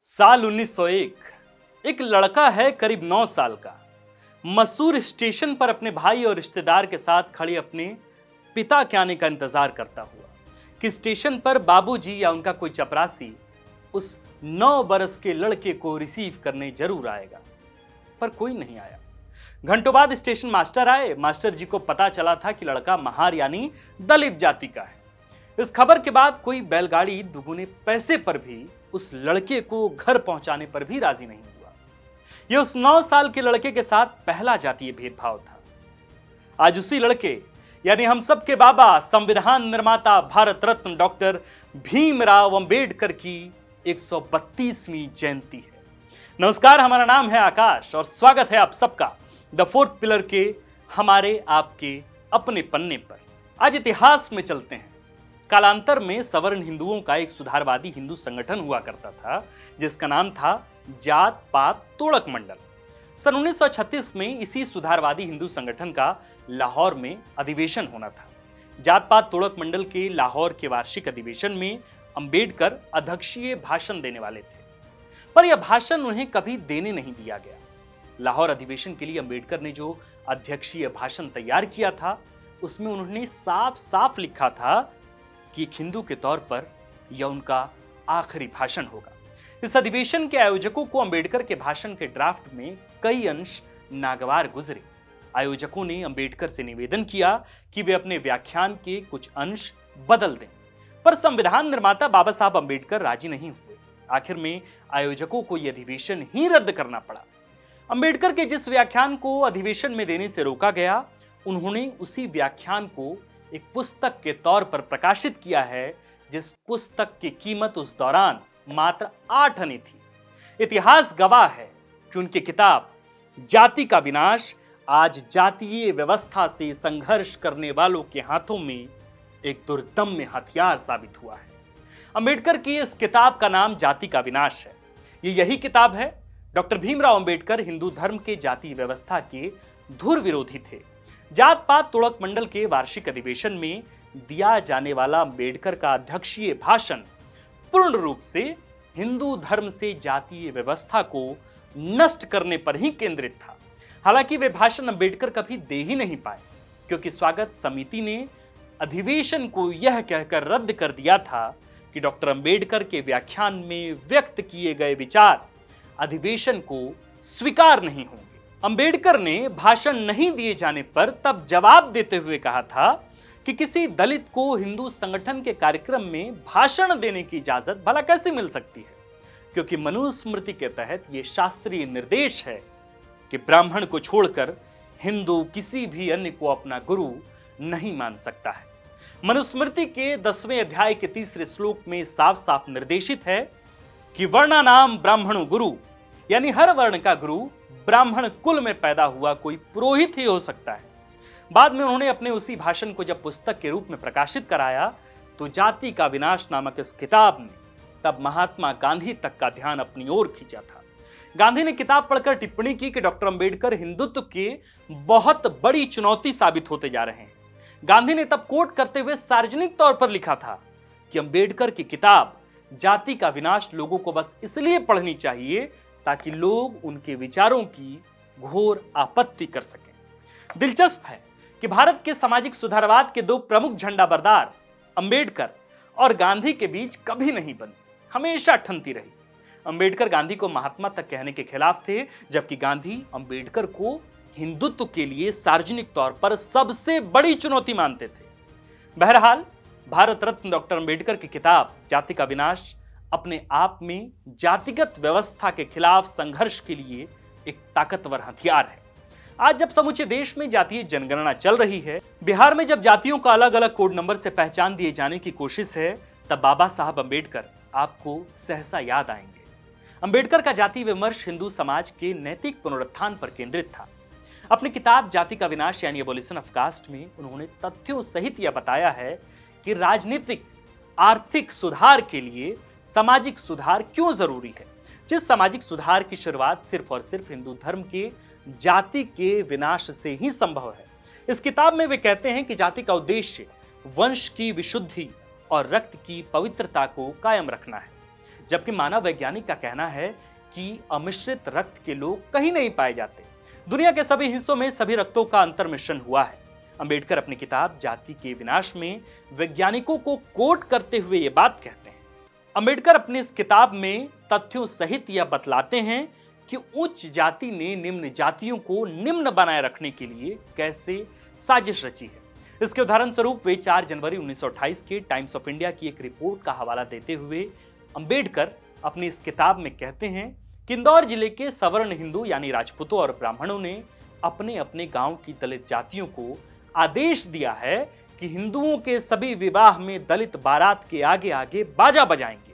साल 1901। एक लड़का है करीब 9 साल का। मसूर स्टेशन पर अपने भाई और रिश्तेदार के साथ खड़े अपने पिता के आने का इंतजार करता हुआ कि स्टेशन पर बाबूजी या उनका कोई चपरासी उस 9 बरस के लड़के को रिसीव करने जरूर आएगा, पर कोई नहीं आया। घंटों बाद स्टेशन मास्टर आए। मास्टर जी को पता चला था कि लड़का महार यानी दलित जाति का है। इस खबर के बाद कोई बैलगाड़ी दुगुने पैसे पर भी उस लड़के को घर पहुंचाने पर भी राजी नहीं हुआ। यह उस 9 साल के लड़के के साथ पहला जातीय भेदभाव था। आज उसी लड़के यानी हम सब के बाबा, संविधान निर्माता, भारत रत्न डॉक्टर भीमराव अंबेडकर की 132वीं जयंती है। नमस्कार, हमारा नाम है आकाश और स्वागत है आप सबका द फोर्थ पिलर के हमारे आपके अपने पन्ने पर। आज इतिहास में चलते हैं। कालांतर में सवर्ण हिंदुओं का एक सुधारवादी हिंदू संगठन हुआ करता था जिसका नाम था जात पात तोड़क मंडल। सन 1936 में इसी सुधारवादी हिंदू संगठन का लाहौर में अधिवेशन होना था। जात पात तोड़क मंडल के लाहौर के वार्षिक अधिवेशन में अंबेडकर अध्यक्षीय भाषण देने वाले थे, पर यह भाषण उन्हें कभी देने नहीं दिया गया। लाहौर अधिवेशन के लिए अंबेडकर ने जो अध्यक्षीय भाषण तैयार किया था उसमें उन्होंने साफ साफ लिखा था कि एक हिंदू के तौर पर यह उनका आखिरी भाषण होगा। इस अधिवेशन के आयोजकों को अंबेडकर के भाषण के ड्राफ्ट में कई अंश नागवार गुजरे। आयोजकों ने अंबेडकर से निवेदन किया कि वे अपने व्याख्यान के कुछ अंश बदल दें, पर संविधान निर्माता बाबा साहब अंबेडकर राजी नहीं हुए। आखिर में आयोजकों को यह अधिवेशन ही रद्द करना पड़ा। अंबेडकर के जिस व्याख्यान को अधिवेशन में देने से रोका गया, उन्होंने उसी व्याख्यान को एक पुस्तक के तौर पर प्रकाशित किया है, जिस पुस्तक की कीमत उस दौरान मात्र 8 आने थी। इतिहास गवाह है कि उनकी किताब जाति का विनाश आज जातीय व्यवस्था से संघर्ष करने वालों के हाथों में एक दुर्दम्य हथियार साबित हुआ है। अंबेडकर की इस किताब का नाम जाति का विनाश है। ये यही किताब है। डॉक्टर भीमराव अंबेडकर हिंदू धर्म के जातीय व्यवस्था के धुर विरोधी थे। जात पात तोड़क मंडल के वार्षिक अधिवेशन में दिया जाने वाला अंबेडकर का अध्यक्षीय भाषण पूर्ण रूप से हिंदू धर्म से जातीय व्यवस्था को नष्ट करने पर ही केंद्रित था। हालांकि वे भाषण अंबेडकर कभी दे ही नहीं पाए, क्योंकि स्वागत समिति ने अधिवेशन को यह कहकर रद्द कर दिया था कि डॉक्टर अंबेडकर के व्याख्यान में व्यक्त किए गए विचार अधिवेशन को स्वीकार नहीं होंगे। अंबेडकर ने भाषण नहीं दिए जाने पर तब जवाब देते हुए कहा था कि किसी दलित को हिंदू संगठन के कार्यक्रम में भाषण देने की इजाजत भला कैसे मिल सकती है, क्योंकि मनुस्मृति के तहत यह शास्त्रीय निर्देश है कि ब्राह्मण को छोड़कर हिंदू किसी भी अन्य को अपना गुरु नहीं मान सकता है। मनुस्मृति के 10वें अध्याय के 3 श्लोक में साफ साफ निर्देशित है कि वर्णानाम ब्राह्मणो गुरु, यानी हर वर्ण का गुरु ब्राह्मण कुल में पैदा हुआ कोई पुरोहित ही हो सकता है। बाद में उन्होंने अपने उसी भाषण को जब पुस्तक के रूप में प्रकाशित कराया तो जाति का विनाश नामक इस किताब ने तब महात्मा गांधी तक का ध्यान अपनी ओर खींचा था। गांधी ने किताब पढ़कर टिप्पणी की कि डॉक्टर अंबेडकर हिंदुत्व के बहुत बड़ी चुनौती साबित होते जा रहे हैं। गांधी ने तब कोट करते हुए सार्वजनिक तौर पर लिखा था कि अंबेडकर की किताब जाति का विनाश लोगों को बस इसलिए पढ़नी चाहिए ताकि लोग उनके विचारों की घोर आपत्ति कर सकें। दिलचस्प है कि भारत के सामाजिक सुधारवाद के 2 प्रमुख झंडा बरदार अंबेडकर और गांधी के बीच कभी नहीं बनी, हमेशा ठनती रही। अंबेडकर गांधी को महात्मा तक कहने के खिलाफ थे, जबकि गांधी अंबेडकर को हिंदुत्व के लिए सार्वजनिक तौर पर सबसे बड़ी चुनौती मानते थे। बहरहाल भारत रत्न डॉक्टर अंबेडकर की किताब जाति का विनाश अपने आप में जातिगत व्यवस्था के खिलाफ संघर्ष के लिए एक ताकतवर हथियार है। आज जब समूचे देश में जातीय जनगणना चल रही है, बिहार में जब जातियों का अलग अलग कोड नंबर से पहचान दिए जाने की कोशिश है, तब बाबा साहब अंबेडकर आपको सहसा याद आएंगे। अंबेडकर का जातीय विमर्श हिंदू समाज के नैतिक पुनरुत्थान पर केंद्रित था। अपनी किताब जाति का विनाश यानी एबोलिशन ऑफ कास्ट में उन्होंने तथ्यों सहित यह बताया है कि राजनीतिक आर्थिक सुधार के लिए सामाजिक सुधार क्यों जरूरी है, जिस सामाजिक सुधार की शुरुआत सिर्फ और सिर्फ हिंदू धर्म के जाति के विनाश से ही संभव है। इस किताब में वे कहते हैं कि जाति का उद्देश्य वंश की विशुद्धि और रक्त की पवित्रता को कायम रखना है। जबकि मानव वैज्ञानिक का कहना है कि अमिश्रित रक्त के लोग कहीं नहीं पाए जाते। दुनिया के सभी हिस्सों में सभी रक्तों का अंतर्मिश्रण हुआ है। अंबेडकर अपनी किताब जाति के विनाश में वैज्ञानिकों को कोट करते हुए ये बात कहते हैं। अंबेडकर अपनी इस किताब में तथ्यों सहित यह बतलाते हैं कि उच्च जाति ने निम्न जातियों को निम्न बनाए रखने के लिए कैसे साजिश रची है। इसके उदाहरण स्वरूप वे 4 जनवरी 1928 के टाइम्स ऑफ इंडिया की एक रिपोर्ट का हवाला देते हुए अंबेडकर अपनी इस किताब में कहते हैं कि इंदौर जिले के सवर्ण हिंदू यानी राजपूतों और ब्राह्मणों ने अपने अपने गांव की दलित जातियों को आदेश दिया है कि हिंदुओं के सभी विवाह में दलित बारात के आगे आगे बाजा बजाएंगे।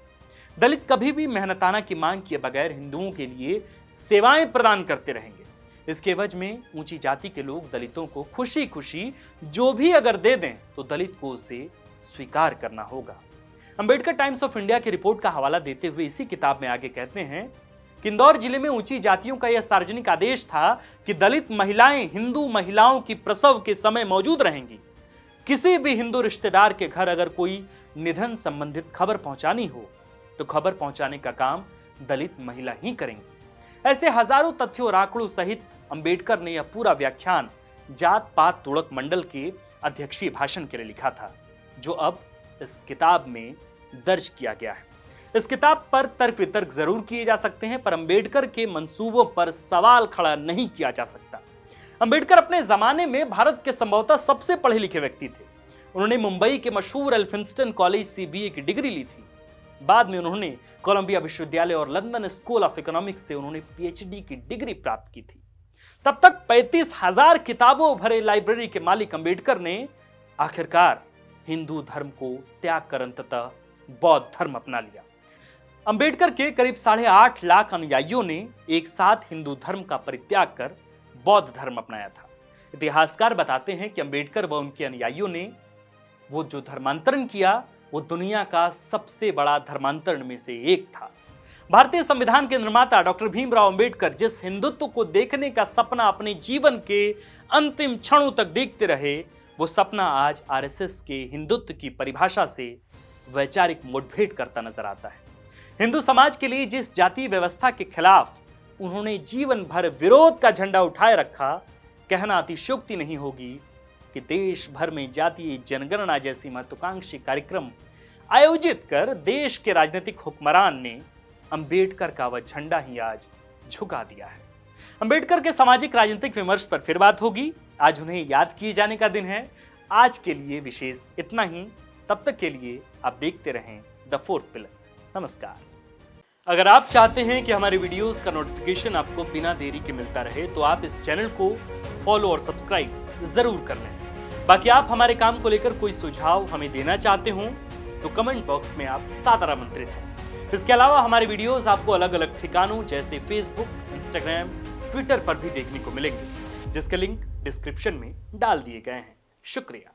दलित कभी भी मेहनताना की मांग किए बगैर हिंदुओं के लिए सेवाएं प्रदान करते रहेंगे। इसके एवज में ऊंची जाति के लोग दलितों को खुशी खुशी जो भी अगर दे दें तो दलित को उसे स्वीकार करना होगा। अंबेडकर टाइम्स ऑफ इंडिया की रिपोर्ट का हवाला देते हुए इसी किताब में आगे कहते हैं कि इंदौर जिले में ऊंची जातियों का यह सार्वजनिक आदेश था कि दलित महिलाएं हिंदू महिलाओं की प्रसव के समय मौजूद रहेंगी। किसी भी हिंदू रिश्तेदार के घर अगर कोई निधन संबंधित खबर पहुंचानी हो तो खबर पहुंचाने का काम दलित महिला ही करेंगी। ऐसे हजारों तथ्यों और आंकड़ों सहित अंबेडकर ने यह पूरा व्याख्यान जात पात तुड़क मंडल के अध्यक्षीय भाषण के लिए लिखा था, जो अब इस किताब में दर्ज किया गया है। इस किताब पर तर्क वितर्क जरूर किए जा सकते हैं, पर अंबेडकर के मंसूबों पर सवाल खड़ा नहीं किया जा सकता। अंबेडकर अपने जमाने में भारत के संभवतः सबसे पढ़े लिखे व्यक्ति थे। उन्होंने मुंबई के मशहूर एल्फिंस्टन कॉलेज से बीए की डिग्री ली थी। बाद में उन्होंने कोलंबिया विश्वविद्यालय और लंदन स्कूल ऑफ इकोनॉमिक्स से उन्होंने पीएचडी की डिग्री प्राप्त की थी। तब तक 35,000 किताबों भरे लाइब्रेरी के मालिक अंबेडकर ने आखिरकार हिंदू धर्म को त्याग कर अंततः बौद्ध धर्म अपना लिया। अंबेडकर के करीब 8.5 लाख अनुयायियों ने एक साथ हिंदू धर्म का परित्याग कर बौद्ध धर्म अपनाया था। इतिहासकार बताते हैं कि अंबेडकर व उनके अनुयायियों ने वो जो धर्मांतरण किया वो दुनिया का सबसे बड़ा धर्मांतरण में से एक था। भारतीय संविधान के निर्माता डॉक्टर भीमराव अंबेडकर जिस हिंदुत्व को देखने का सपना अपने जीवन के अंतिम क्षणों तक देखते रहे, वो सपना आज आरएसएस के हिंदुत्व की परिभाषा से वैचारिक मुठभेड़ करता नजर आता है। हिंदू समाज के लिए जिस जाति व्यवस्था के खिलाफ उन्होंने जीवन भर विरोध का झंडा उठाए रखा, कहना अतिशयोक्ति नहीं होगी कि देश भर में जातीय जनगणना जैसी महत्वाकांक्षी कार्यक्रम आयोजित कर देश के राजनीतिक हुक्मरान ने अंबेडकर का वह झंडा ही आज झुका दिया है। अंबेडकर के सामाजिक राजनीतिक विमर्श पर फिर बात होगी। आज उन्हें याद किए जाने का दिन है। आज के लिए विशेष इतना ही। तब तक के लिए आप देखते रहें द फोर्थ पिलर। नमस्कार। अगर आप चाहते हैं कि हमारे वीडियोस का नोटिफिकेशन आपको बिना देरी के मिलता रहे तो आप इस चैनल को फॉलो और सब्सक्राइब जरूर कर लें। बाकी आप हमारे काम को लेकर कोई सुझाव हमें देना चाहते हो तो कमेंट बॉक्स में आप सादर आमंत्रित हैं। इसके अलावा हमारे वीडियोस आपको अलग अलग ठिकानों जैसे फेसबुक, इंस्टाग्राम, ट्विटर पर भी देखने को मिलेंगे, जिसके लिंक डिस्क्रिप्शन में डाल दिए गए हैं। शुक्रिया।